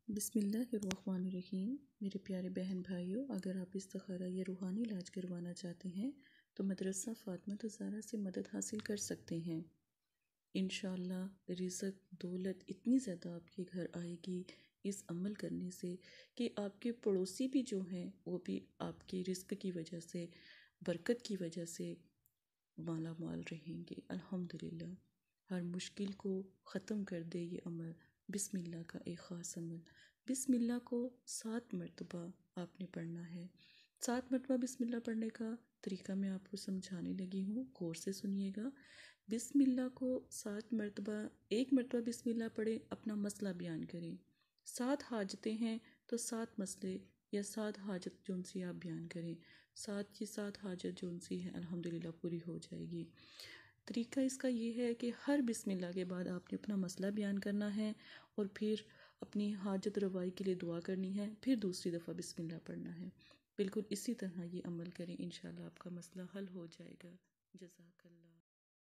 بسم اللہ الرحمن الرحیم۔ میرے پیارے بہن بھائیوں، اگر آپ استخارہ یا روحانی علاج کروانا چاہتے ہیں تو مدرسہ فاطمہ الزہرا سے مدد حاصل کر سکتے ہیں۔ انشاءاللہ رزق دولت اتنی زیادہ آپ کے گھر آئے گی اس عمل کرنے سے کہ آپ کے پڑوسی بھی جو ہیں وہ بھی آپ کے رزق کی وجہ سے، برکت کی وجہ سے مالا مال رہیں گے۔ الحمدللہ ہر مشکل کو ختم کر دے یہ عمل، بسم اللہ کا ایک خاص عمل۔ بسم اللہ کو 7 مرتبہ آپ نے پڑھنا ہے۔ 7 مرتبہ بسم اللہ پڑھنے کا طریقہ میں آپ کو سمجھانے لگی ہوں، غور سے سنیے گا۔ بسم اللہ کو 7 مرتبہ، 1 مرتبہ بسم اللہ پڑھیں، اپنا مسئلہ بیان کریں۔ 7 حاجتیں ہیں تو 7 مسئلے یا 7 حاجت جون سی آپ بیان کریں، 7 کی 7 حاجت جون سی ہے الحمدللہ پوری ہو جائے گی۔ طریقہ اس کا یہ ہے کہ ہر بسم اللہ کے بعد آپ نے اپنا مسئلہ بیان کرنا ہے اور پھر اپنی حاجت روائی کے لیے دعا کرنی ہے، پھر دوسری دفعہ بسم اللہ پڑھنا ہے۔ بالکل اسی طرح یہ عمل کریں، انشاءاللہ آپ کا مسئلہ حل ہو جائے گا۔ جزاک اللہ۔